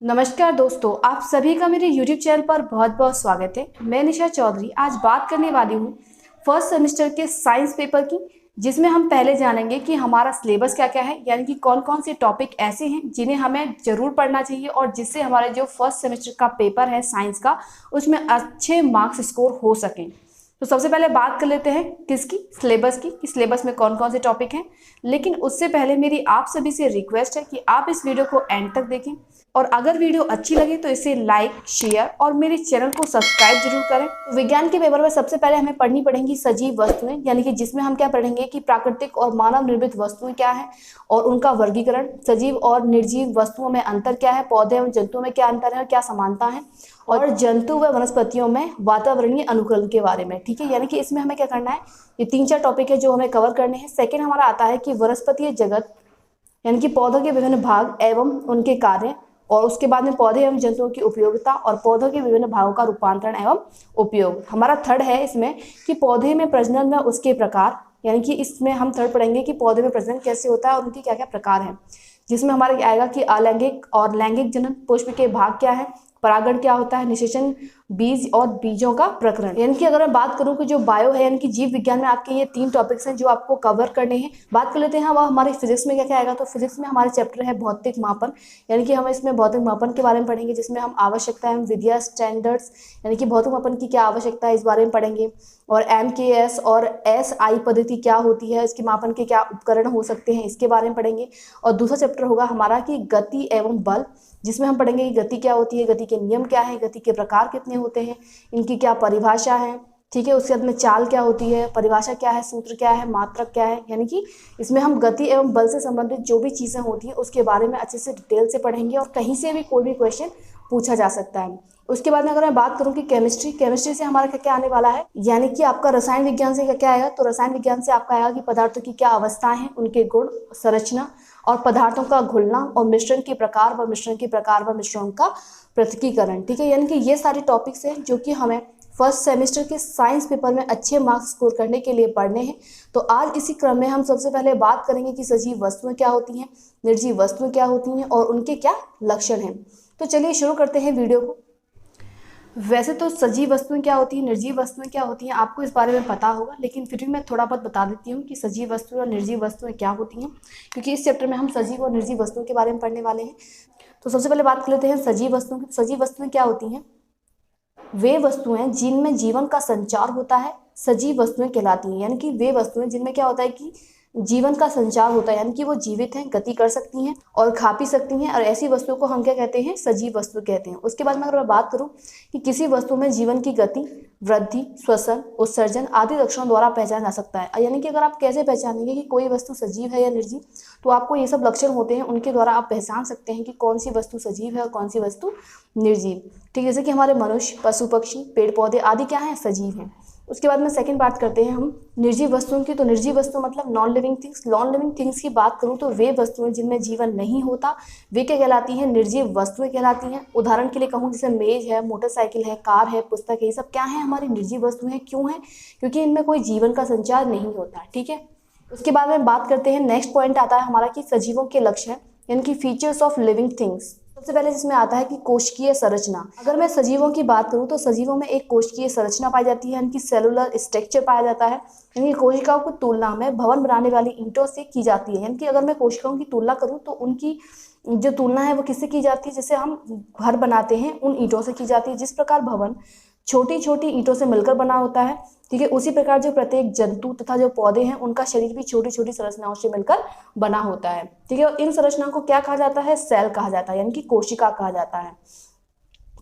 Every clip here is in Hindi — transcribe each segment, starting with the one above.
नमस्कार दोस्तों, आप सभी का मेरे YouTube चैनल पर बहुत बहुत स्वागत है। मैं निशा चौधरी आज बात करने वाली हूँ फर्स्ट सेमेस्टर के साइंस पेपर की, जिसमें हम पहले जानेंगे कि हमारा सिलेबस क्या क्या है, यानी कि कौन कौन से टॉपिक ऐसे हैं जिन्हें हमें जरूर पढ़ना चाहिए और जिससे हमारे जो फर्स्ट सेमेस्टर का पेपर है साइंस का, उसमें अच्छे मार्क्स स्कोर हो सकें। तो सबसे पहले बात कर लेते हैं किसकी, सिलेबस की, कि सिलेबस में कौन कौन से टॉपिक हैं। लेकिन उससे पहले मेरी आप सभी से रिक्वेस्ट है कि आप इस वीडियो को एंड तक देखें और अगर वीडियो अच्छी लगे तो इसे लाइक, शेयर और मेरे चैनल को सब्सक्राइब जरूर करें। तो विज्ञान के पेपर में सबसे पहले हमें पढ़नी पड़ेंगी सजीव वस्तुएं, यानी कि जिसमें हम क्या पढ़ेंगे कि प्राकृतिक और मानव निर्मित वस्तुएं क्या है और उनका वर्गीकरण, सजीव और निर्जीव वस्तुओं में अंतर क्या है, पौधे एवं जंतुओं में क्या अंतर है और क्या समानता है, और जंतु व वनस्पतियों में वातावरणीय अनुकूलन के बारे में। ठीक है, यानी कि इसमें हमें क्या करना है, ये 3-4 टॉपिक है जो हमें कवर करने हैं। सेकेंड हमारा आता है कि वनस्पतीय जगत, यानी कि पौधों के विभिन्न भाग एवं उनके कार्य, और उसके बाद में पौधे एवं जंतुओं की उपयोगिता और पौधों के विभिन्न भागों का रूपांतरण एवं उपयोग। हमारा थर्ड है इसमें कि पौधे में प्रजनन व उसके प्रकार, यानी कि इसमें हम थर्ड पढ़ेंगे कि पौधे में प्रजनन कैसे होता है और उनके क्या क्या प्रकार हैं, जिसमें हमारा आएगा कि अलैंगिक और लैंगिक जनन, पुष्प के भाग क्या है, परागण क्या होता है, निषेचन, बीज और बीजों का प्रकरण। यानी कि अगर मैं बात करूं कि जो बायो है यानी कि जीव विज्ञान में आपके ये 3 टॉपिक्स हैं जो आपको कवर करने हैं। बात कर लेते हैं वह हमारे फिजिक्स में क्या क्या आएगा। तो फिजिक्स में हमारे चैप्टर है भौतिक मापन, यानी कि हम इसमें भौतिक मापन के बारे में पढ़ेंगे, जिसमें हम आवश्यकता एवं विधिया, स्टैंडर्ड्स, यानी कि भौतिक मापन की क्या आवश्यकता है इस बारे में पढ़ेंगे, और MKS और SI पद्धति क्या होती है, इसके मापन के क्या उपकरण हो सकते हैं, इसके बारे में पढ़ेंगे। और दूसरा चैप्टर होगा हमारा कि गति एवं बल, जिसमें हम पढ़ेंगे कि गति क्या होती है, गति के नियम क्या है, गति के प्रकार कितने होते हैं, इनकी क्या परिभाषा है। ठीक है, उसके बाद में चाल क्या होती है, परिभाषा क्या है, सूत्र क्या है, मात्रक क्या है। यानी कि इसमें हम गति एवं बल से संबंधित जो भी चीज़ें होती हैं उसके बारे में अच्छे से डिटेल से पढ़ेंगे और कहीं से भी कोई भी क्वेश्चन पूछा जा सकता है। उसके बाद में अगर मैं बात करूं कि केमिस्ट्री से हमारा क्या क्या आने वाला है, यानी कि आपका रसायन विज्ञान से क्या क्या आएगा। तो रसायन विज्ञान से आपका आएगा कि पदार्थों की क्या अवस्थाएं हैं, उनके गुण, संरचना और पदार्थों का घुलना और मिश्रण के प्रकार व मिश्रण का पृथक्कीकरण। ठीक है, यानी कि ये सारे टॉपिक्स हैं जो कि हमें फर्स्ट सेमेस्टर के साइंस पेपर में अच्छे मार्क्स स्कोर करने के लिए पढ़ने हैं। तो आज इसी क्रम में हम सबसे पहले बात करेंगे कि सजीव वस्तुएं क्या होती हैं, निर्जीव वस्तुएं क्या होती हैं और उनके क्या लक्षण हैं। तो चलिए शुरू करते हैं वीडियो को। वैसे तो सजीव वस्तुएं क्या होती हैं, निर्जीव वस्तुएं क्या होती हैं, आपको इस बारे में पता होगा, लेकिन फिर भी मैं थोड़ा बहुत बता देती हूँ कि सजीव वस्तुएं और निर्जीव वस्तुएं क्या होती हैं, क्योंकि इस चैप्टर में हम सजीव और निर्जीव वस्तुओं के बारे में पढ़ने वाले हैं। तो सबसे पहले बात कर लेते हैं सजीव वस्तुओं की। सजीव वस्तुएं क्या होती हैं, वे वस्तुएं जिनमें जीवन का संचार होता है सजीव वस्तुएं कहलाती हैं। यानी कि वे वस्तुएं जिनमें क्या होता है कि जीवन का संचार होता है, यानी कि वो जीवित हैं, गति कर सकती हैं और खा पी सकती हैं, और ऐसी वस्तुओं को हम क्या कहते हैं, सजीव वस्तु कहते हैं। उसके बाद में अगर मैं बात करूं कि किसी वस्तु में जीवन की गति, वृद्धि, श्वसन, उत्सर्जन आदि लक्षणों द्वारा पहचाना जा सकता है। यानी कि अगर आप कैसे पहचानेंगे कि कोई वस्तु सजीव है या निर्जीव, तो आपको ये सब लक्षण होते हैं, उनके द्वारा आप पहचान सकते हैं कि कौन सी वस्तु सजीव है और कौन सी वस्तु निर्जीव। ठीक है, जैसे कि हमारे मनुष्य, पशु पक्षी, पेड़ पौधे आदि क्या हैं, सजीव हैं। उसके बाद में सेकंड बात करते हैं हम निर्जीव वस्तुओं की। तो निर्जीव वस्तु मतलब non living things. Non living things की बात करूं तो वे वस्तुएं जिनमें जीवन नहीं होता वे क्या कहलाती हैं, निर्जीव वस्तुएं कहलाती हैं। उदाहरण के लिए कहूं जैसे मेज है, मोटरसाइकिल है, कार है, पुस्तक है, ये सब क्या है, हमारी निर्जीव वस्तुएं। क्यों है, क्योंकि इनमें कोई जीवन का संचार नहीं होता। ठीक है, उसके बाद में बात करते हैं, नेक्स्ट पॉइंट आता है हमारा कि सजीवों के लक्षण, यानी कि फीचर्स ऑफ लिविंग थिंग्स। सबसे पहले जिसमें आता है कि कोशिकीय संरचना। अगर मैं सजीवों की बात करूं तो सजीवों में एक कोशिकीय संरचना पाई जाती है, यानी कि सेलुलर स्ट्रक्चर पाया जाता है। यानी कि कोशिकाओं की तुलना में भवन बनाने वाली ईंटों से की जाती है। यानी कि अगर मैं कोशिकाओं की तुलना करूं तो उनकी जो तुलना है वो किससे की जाती है, जैसे हम घर बनाते हैं उन ईंटों से की जाती है। जिस प्रकार भवन छोटी छोटी ईंटों से मिलकर बना होता है, ठीक है, उसी प्रकार जो प्रत्येक जंतु तथा जो पौधे हैं उनका शरीर भी छोटी छोटी संरचनाओं से मिलकर बना होता है। ठीक है, और इन संरचनाओं को क्या कहा जाता है, सेल कहा जाता है, यानी कि कोशिका कहा जाता है।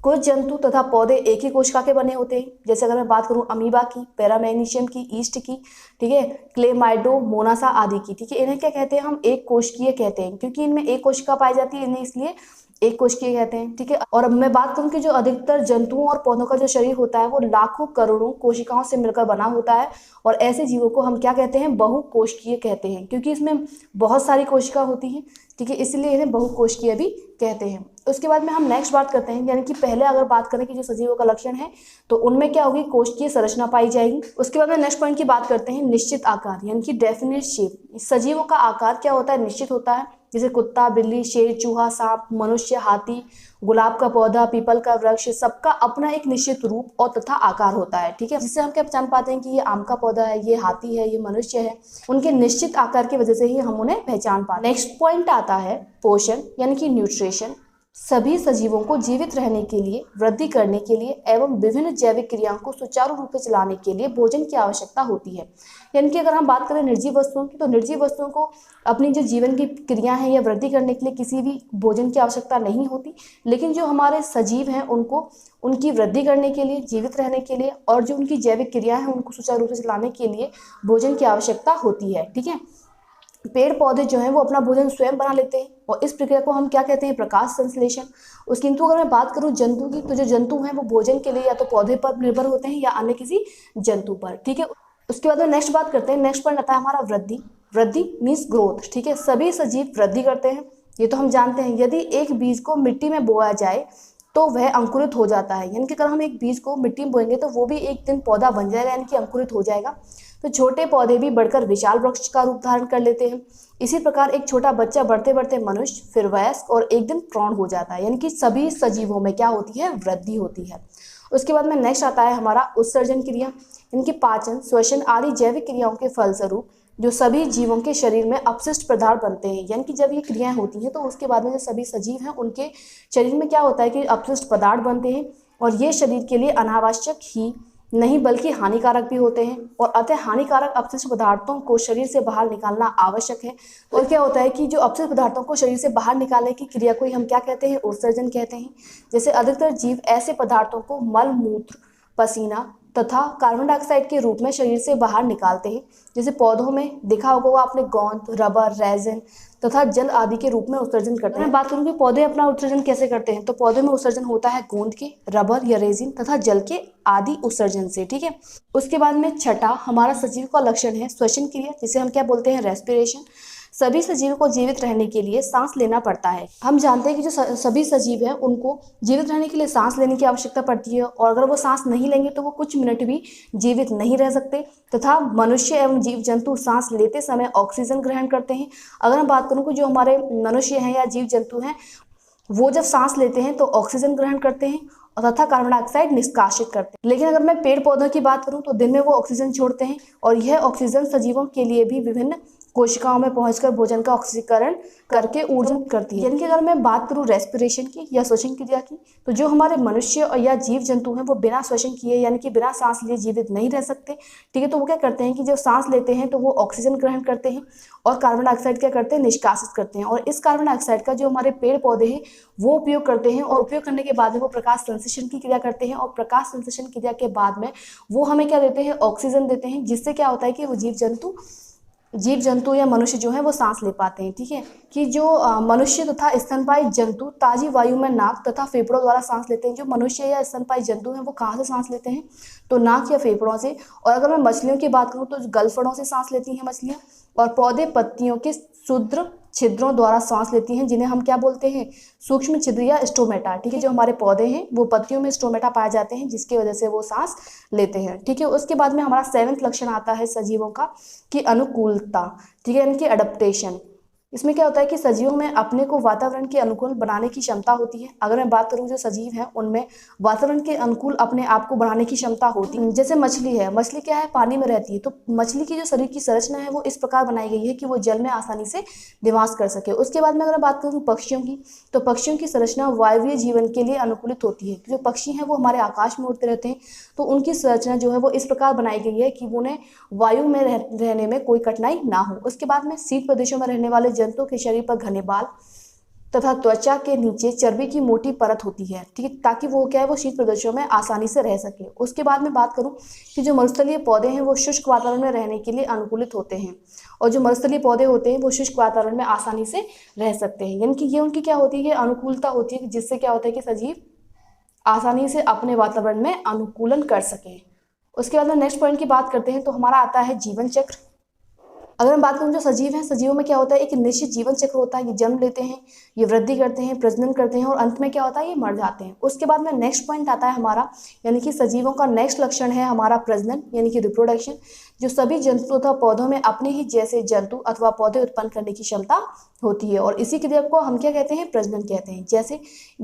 कुछ जंतु तथा पौधे एक ही कोशिका के बने होते हैं, जैसे अगर मैं बात करूं अमीबा की, पैरामेग्नीशियम की, ईस्ट की, ठीक है, क्लेमाइडोमोनासा आदि की। ठीक है, इन्हें क्या कहते हैं, हम एक कोशिकीय कहते हैं, क्योंकि इनमें एक कोशिका पाई जाती है, इन्हें इसलिए एक कोशिकीय कहते हैं। ठीक है, और अब मैं बात करूं कि जो अधिकतर जंतुओं और पौधों का जो शरीर होता है वो लाखों करोड़ों कोशिकाओं से मिलकर बना होता है, और ऐसे जीवों को हम क्या कहते हैं, बहुकोशिकीय कहते हैं, क्योंकि इसमें बहुत सारी कोशिका होती हैं। ठीक है, इसलिए इन्हें बहुकोशिकीय भी कहते हैं। उसके बाद में हम नेक्स्ट बात करते हैं, यानी कि पहले अगर बात करें कि जो सजीवों का लक्षण है तो उनमें क्या होगी, कोशिकीय संरचना पाई जाएगी। उसके बाद में नेक्स्ट पॉइंट की बात करते हैं, निश्चित आकार यानी कि डेफिनेट शेप। सजीवों का आकार क्या होता है, निश्चित होता है। जैसे कुत्ता, बिल्ली, शेर, चूहा, सांप, मनुष्य, हाथी, गुलाब का पौधा, पीपल का वृक्ष, सबका अपना एक निश्चित रूप और तथा आकार होता है, ठीक है। जिससे हम क्या पहचान पाते हैं कि ये आम का पौधा है, ये हाथी है, ये मनुष्य है। उनके निश्चित आकार की वजह से ही हम उन्हें पहचान पाते हैं। नेक्स्ट पॉइंट आता है पोषण यानी कि न्यूट्रिशन। सभी सजीवों को जीवित रहने के लिए, वृद्धि करने के लिए एवं विभिन्न जैविक क्रियाओं को सुचारू रूप से चलाने के लिए भोजन की आवश्यकता होती है। यानी कि अगर हम बात करें निर्जीव वस्तुओं की, तो निर्जीव वस्तुओं को अपनी जो जीवन की क्रिया है या वृद्धि करने के लिए किसी भी भोजन की आवश्यकता नहीं होती। लेकिन जो हमारे सजीव हैं उनको उनकी वृद्धि करने के लिए, जीवित रहने के लिए और जो उनकी जैविक क्रिया है उनको सुचारू रूप से चलाने के लिए भोजन की आवश्यकता होती है, ठीक है। पेड़ पौधे जो हैं वो अपना भोजन स्वयं बना लेते हैं और इस प्रक्रिया को हम क्या कहते हैं, प्रकाश संश्लेषण। किंतु अगर मैं बात करूं जंतु की, तो जो जंतु हैं वो भोजन के लिए या तो पौधे पर निर्भर होते हैं या अन्य किसी जंतु पर, ठीक है। उसके बाद में नेक्स्ट बात करते हैं, नेक्स्ट पॉइंट आता है हमारा वृद्धि। वृद्धि मीन्स ग्रोथ, ठीक है। सभी सजीव वृद्धि करते हैं, ये तो हम जानते हैं। यदि एक बीज को मिट्टी में बोया जाए तो वह अंकुरित हो जाता है, यानी कि अगर हम एक बीज को मिट्टी में बोएंगे तो वो भी एक दिन पौधा बन जाएगा, यानी कि अंकुरित हो जाएगा। तो छोटे पौधे भी बढ़कर विशाल वृक्ष का रूप धारण कर लेते हैं। इसी प्रकार एक छोटा बच्चा बढ़ते बढ़ते मनुष्य, फिर वयस्क और एक दिन प्रौढ़ हो जाता है। यानी कि सभी सजीवों में क्या होती है, वृद्धि होती है। उसके बाद में नेक्स्ट आता है हमारा उत्सर्जन क्रिया। इनकी पाचन, श्वसन आदि जैविक क्रियाओं के फलस्वरूप जो सभी जीवों के शरीर में अपशिष्ट पदार्थ बनते हैं। यानी कि जब ये क्रियाएं होती हैं तो उसके बाद में जो सभी सजीव हैं उनके शरीर में क्या होता है कि अपशिष्ट पदार्थ बनते हैं और ये शरीर के लिए अनावश्यक ही नहीं बल्कि हानिकारक भी होते हैं। और अतः हानिकारक अपशिष्ट पदार्थों को शरीर से बाहर निकालना आवश्यक है। और क्या होता है कि जो अपशिष्ट पदार्थों को शरीर से बाहर निकालने की क्रिया को ही हम क्या कहते हैं, उत्सर्जन कहते हैं। जैसे अधिकतर जीव ऐसे पदार्थों को मल मूत्र, पसीना तथा कार्बन डाइऑक्साइड के रूप में शरीर से बाहर निकालते हैं। जैसे पौधों में देखा होगा आपने, गोंद, रबर, रेजिन तथा जल आदि के रूप में उत्सर्जन करते हैं। मैं बात करूँ कि पौधे अपना उत्सर्जन कैसे करते हैं, तो पौधे में उत्सर्जन होता है गोंद के, रबर या रेजिन तथा जल के आदि उत्सर्जन से, ठीक है। उसके बाद में छठा हमारा सजीव का लक्षण है श्वसन क्रिया, जिसे हम क्या बोलते हैं, रेस्पिरेशन। सभी सजीवों को जीवित रहने के लिए सांस लेना पड़ता है। हम जानते हैं कि जो सभी सजीव हैं उनको जीवित रहने के लिए सांस लेने की आवश्यकता पड़ती है और अगर वो सांस नहीं लेंगे तो वो कुछ मिनट भी जीवित नहीं रह सकते। तथा मनुष्य एवं जीव जंतु सांस लेते समय ऑक्सीजन ग्रहण करते हैं। अगर मैं बात करूँ कि जो हमारे मनुष्य हैं या जीव जंतु हैं वो जब सांस लेते हैं तो ऑक्सीजन ग्रहण करते हैं और तथा कार्बन डाइऑक्साइड निष्कासित करते हैं। लेकिन अगर मैं पेड़ पौधों की बात करूं तो दिन में वो ऑक्सीजन छोड़ते हैं और यह ऑक्सीजन सजीवों के लिए भी विभिन्न कोशिकाओं में पहुंचकर भोजन का ऑक्सीकरण करके ऊर्जा करती है। यानी कि अगर मैं बात करूं रेस्पिरेशन की या श्वसन क्रिया की, तो जो हमारे मनुष्य और या जीव जंतु हैं वो बिना श्वसन किए यानी कि बिना सांस लिए जीवित नहीं रह सकते, ठीक है। तो वो क्या करते हैं कि जब सांस लेते हैं तो वो ऑक्सीजन ग्रहण करते हैं और कार्बन डाइऑक्साइड क्या करते हैं, निष्कासित करते हैं। और इस कार्बन डाइऑक्साइड का जो हमारे पेड़ पौधे हैं वो उपयोग करते हैं और उपयोग करने के बाद में वो प्रकाश संश्लेषण की क्रिया करते हैं और प्रकाश संश्लेषण क्रिया के बाद में वो हमें क्या देते हैं, ऑक्सीजन देते हैं, जिससे क्या होता है कि वो जीव जंतु या मनुष्य जो है वो सांस ले पाते हैं, ठीक है। कि जो मनुष्य तथा स्तनपायी जंतु ताजी वायु में नाक तथा फेफड़ों द्वारा सांस लेते हैं। जो मनुष्य या स्तनपायी जंतु हैं वो कहाँ से सांस लेते हैं, तो नाक या फेफड़ों से। और अगर मैं मछलियों की बात करूँ तो गलफड़ों से सांस लेती हैं मछलियाँ। और पौधे पत्तियों के क्षुद्र छिद्रों द्वारा सांस लेती हैं, जिन्हें हम क्या बोलते हैं, सूक्ष्म छिद्र या स्टोमेटा, ठीक है। जो हमारे पौधे हैं वो पत्तियों में स्टोमेटा पाए जाते हैं जिसकी वजह से वो सांस लेते हैं, ठीक है। उसके बाद में हमारा 7वां लक्षण आता है सजीवों का कि अनुकूलता, ठीक है, इनकी अडेप्टेशन। इसमें क्या होता है कि सजीवों में अपने को वातावरण के अनुकूल बनाने की क्षमता होती है। अगर मैं बात करूं जो सजीव हैं उनमें वातावरण के अनुकूल अपने आप को बनाने की क्षमता होती है। जैसे मछली है, मछली क्या है, पानी में रहती है, तो मछली की जो शरीर की संरचना है वो इस प्रकार बनाई गई है कि वो जल में आसानी से निवास कर सके। उसके बाद में अगर मैं बात करूँ पक्षियों की, तो पक्षियों की संरचना वायवीय जीवन के लिए अनुकूलित होती है। जो पक्षी हैं वो हमारे आकाश में उड़ते रहते हैं, तो उनकी संरचना जो है वो इस प्रकार बनाई गई है कि उन्हें वायु में रहने में कोई कठिनाई ना हो। उसके बाद में शीत प्रदेशों में रहने वाले जंतुओं के शरीर पर घने बाल तथा त्वचा के नीचे चर्बी की मोटी परत होती है, ठीक है, ताकि वो क्या है वो शीत प्रदेशों में आसानी से रह सके। उसके बाद में बात करूं कि जो मरुस्थलीय पौधे हैं वो शुष्क वातावरण में रहने के लिए अनुकूलित होते हैं और जो मरुस्थलीय पौधे होते हैं वो शुष्क वातावरण में आसानी से रह सकते हैं। यानी कि ये उनकी क्या होती है, ये अनुकूलता होती है, जिससे क्या होता है कि सजीव आसानी से अपने वातावरण में अनुकूलन कर सके। उसके बाद में नेक्स्ट पॉइंट की बात करते हैं तो हमारा आता है जीवन चक्र। अगर हम बात करें जो सजीव हैं, सजीवों में क्या होता है, एक निश्चित जीवन चक्र होता है। ये जन्म लेते हैं, ये वृद्धि करते हैं, प्रजनन करते हैं और अंत में क्या होता है, ये मर जाते हैं। उसके बाद में नेक्स्ट पॉइंट आता है हमारा, यानी कि सजीवों का नेक्स्ट लक्षण है हमारा प्रजनन, यानी कि रिप्रोडक्शन। जो सभी जंतु अथवा पौधों में अपने ही जैसे जंतु अथवा पौधे उत्पन्न करने की क्षमता होती है और इसी क्रिया को हम क्या कहते हैं, प्रजनन कहते हैं। जैसे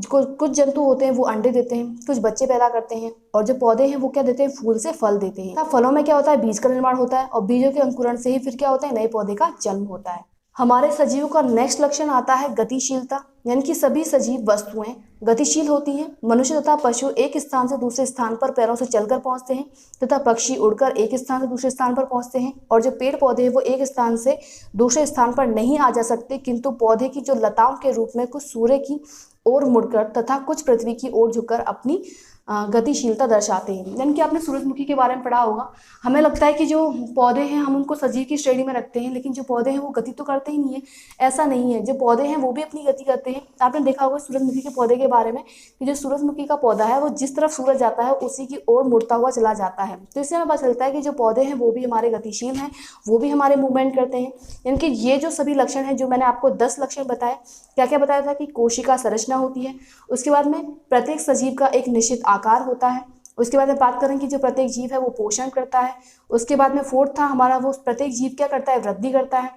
कुछ जंतु होते हैं वो अंडे देते हैं, कुछ बच्चे पैदा करते हैं, और जो पौधे हैं वो क्या देते हैं, फूल से फल देते हैं। फलों में क्या होता है, बीज का निर्माण होता है और बीजों के अंकुरण से ही फिर क्या होता है, नए पौधे का जन्म होता है। हमारे सजीवों का नेक्स्ट लक्षण आता है गतिशीलता, यानी कि सभी सजीव वस्तुएं गतिशील होती हैं। मनुष्य तथा पशु एक स्थान से दूसरे स्थान पर पैरों से चलकर पहुंचते हैं तथा पक्षी उड़कर एक स्थान से दूसरे स्थान पर पहुंचते हैं, और जो पेड़ पौधे हैं वो एक स्थान से दूसरे स्थान पर नहीं आ जा सकते, किंतु पौधे की जो लताओं के रूप में कुछ सूर्य की ओर मुड़कर तथा कुछ पृथ्वी की ओर झुककर अपनी गतिशीलता दर्शाते हैं। यानी कि आपने सूरजमुखी के बारे में पढ़ा होगा। हमें लगता है कि जो पौधे हैं हम उनको सजीव की श्रेणी में रखते हैं, लेकिन जो पौधे हैं वो गति तो करते ही नहीं है। ऐसा नहीं है, जो पौधे हैं वो भी अपनी गति करते हैं। आपने देखा होगा सूरजमुखी के पौधे के बारे में कि जो सूरजमुखी का पौधा है वो जिस तरफ सूरज जाता है उसी की ओर मुड़ता हुआ चला जाता है। तो इससे हमें पता चलता है कि जो पौधे हैं वो भी हमारे गतिशील हैं, वो भी हमारे मूवमेंट करते हैं। यानी कि ये जो सभी लक्षण हैं, जो मैंने आपको 10 लक्षण बताए, क्या क्या बताया था कि कोशिका संरचना होती है, उसके बाद में प्रत्येक सजीव का एक निश्चित आकार होता है, उसके बाद में बात करें कि जो प्रत्येक जीव है वो पोषण करता है, उसके बाद में फोर्थ था हमारा, वो प्रत्येक जीव क्या करता है, वृद्धि करता है।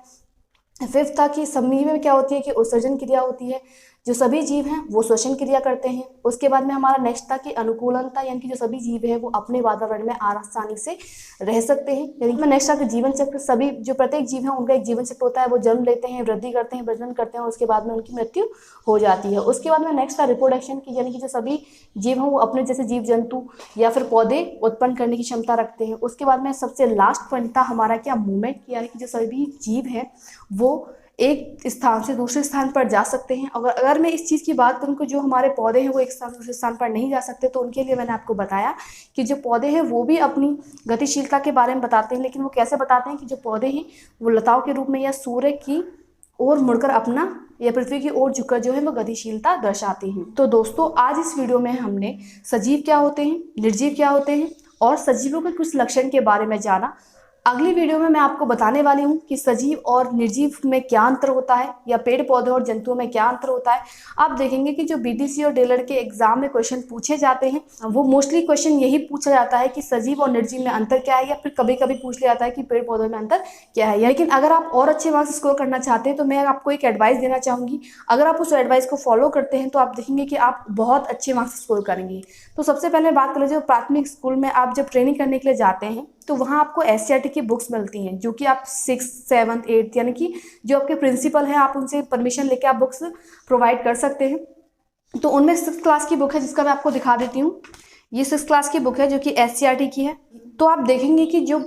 फिफ्थ था कि समूह में क्या होती है कि उत्सर्जन क्रिया होती है, जो सभी जीव हैं वो श्वसन क्रिया करते हैं। उसके बाद में हमारा नेक्स्ट था कि अनुकूलनता, यानी कि जो सभी जीव हैं वो अपने वातावरण में आसानी से रह सकते हैं। यानी कि नेक्स्ट था कि जीवन चक्र, सभी जो प्रत्येक जीव हैं उनका एक जीवन चक्र होता है, वो जन्म लेते हैं, वृद्धि करते हैं, प्रजनन करते हैं और उसके बाद में उनकी मृत्यु हो जाती है। उसके बाद में नेक्स्ट था रिप्रोडक्शन की, यानी कि जो सभी जीव हैं वो अपने जैसे जीव जंतु या फिर पौधे उत्पन्न करने की क्षमता रखते हैं। उसके बाद में सबसे लास्ट पॉइंट था हमारा क्या, मूवमेंट, यानी कि जो सभी जीव हैं वो एक स्थान से दूसरे स्थान पर जा सकते हैं। अगर मैं इस चीज़ की बात करूँ कि जो हमारे पौधे हैं वो एक स्थान से दूसरे स्थान पर नहीं जा सकते, तो उनके लिए मैंने आपको बताया कि जो पौधे हैं वो भी अपनी गतिशीलता के बारे में बताते हैं, लेकिन वो कैसे बताते हैं कि जो पौधे हैं वो लताओं के रूप में या सूर्य की ओर मुड़कर अपना या पृथ्वी की ओर झुककर जो है वो गतिशीलता दर्शाते हैं। तो दोस्तों आज इस वीडियो में हमने सजीव क्या होते हैं, निर्जीव क्या होते हैं और सजीवों के कुछ लक्षण के बारे में जाना। अगली वीडियो में मैं आपको बताने वाली हूँ कि सजीव और निर्जीव में क्या अंतर होता है या पेड़ पौधे और जंतुओं में क्या अंतर होता है। आप देखेंगे कि जो बीटीसी और डीएलएड के एग्जाम में क्वेश्चन पूछे जाते हैं वो मोस्टली क्वेश्चन यही पूछा जाता है कि सजीव और निर्जीव में अंतर क्या है, या फिर कभी कभी पूछ लिया जाता है कि पेड़ पौधों में अंतर क्या है। लेकिन अगर आप और अच्छे मार्क्स स्कोर करना चाहते हैं तो मैं आपको एक एडवाइस देना चाहूँगी। अगर आप उस एडवाइस को फॉलो करते हैं तो आप देखेंगे कि आप बहुत अच्छे मार्क्स स्कोर करेंगे। तो सबसे पहले बात कर लीजिए, प्राथमिक स्कूल में आप जब ट्रेनिंग करने के लिए जाते हैं तो वहाँ आपको एससीईआरटी की बुक्स मिलती हैं, जो कि आप 6th 7th 8th यानी कि जो आपके प्रिंसिपल हैं आप उनसे परमिशन लेके आप बुक्स प्रोवाइड कर सकते हैं। तो उनमें 6th क्लास की बुक है जिसका मैं आपको दिखा देती हूँ। ये 6th क्लास की बुक है जो कि एससीईआरटी की है। तो आप देखेंगे कि जो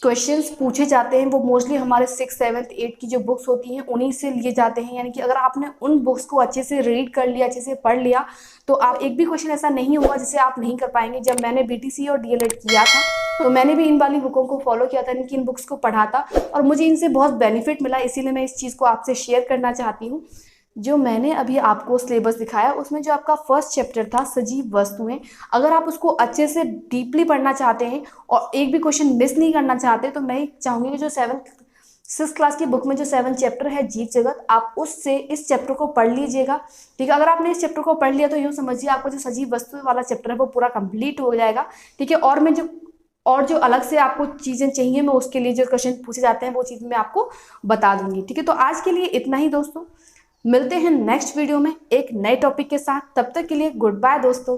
क्वेश्चंस पूछे जाते हैं वो मोस्टली हमारे 6th 7th 8th की जो बुक्स होती हैं उन्हीं से लिए जाते हैं। यानी कि अगर आपने उन बुक्स को अच्छे से रीड कर लिया, अच्छे से पढ़ लिया, तो आप एक भी क्वेश्चन ऐसा नहीं होगा जिसे आप नहीं कर पाएंगे। जब मैंने बीटीसी और डीएलएड किया था तो मैंने भी इन वाली बुकों को फॉलो किया था, इनकी इन बुक्स को पढ़ा था और मुझे इनसे बहुत बेनिफिट मिला, इसीलिए मैं इस चीज़ को आपसे शेयर करना चाहती हूँ। जो मैंने अभी आपको सिलेबस दिखाया उसमें जो आपका फर्स्ट चैप्टर था सजीव वस्तुएं, अगर आप उसको अच्छे से डीपली पढ़ना चाहते हैं और एक भी क्वेश्चन मिस नहीं करना चाहते तो मैं चाहूँगी कि जो 6th क्लास की बुक में जो 7th चैप्टर है जीव जगत, आप उससे इस चैप्टर को पढ़ लीजिएगा। ठीक है, अगर आपने इस चैप्टर को पढ़ लिया तो यूँ समझिए आपको जो सजीव वस्तु वाला चैप्टर है वो पूरा कंप्लीट हो जाएगा। ठीक है, और जो अलग से आपको चीज़ें चाहिए मैं उसके लिए जो क्वेश्चन पूछे जाते हैं वो चीज़ मैं आपको बता दूंगी। ठीक है, तो आज के लिए इतना ही दोस्तों, मिलते हैं नेक्स्ट वीडियो में एक नए टॉपिक के साथ। तब तक के लिए गुड बाय दोस्तों।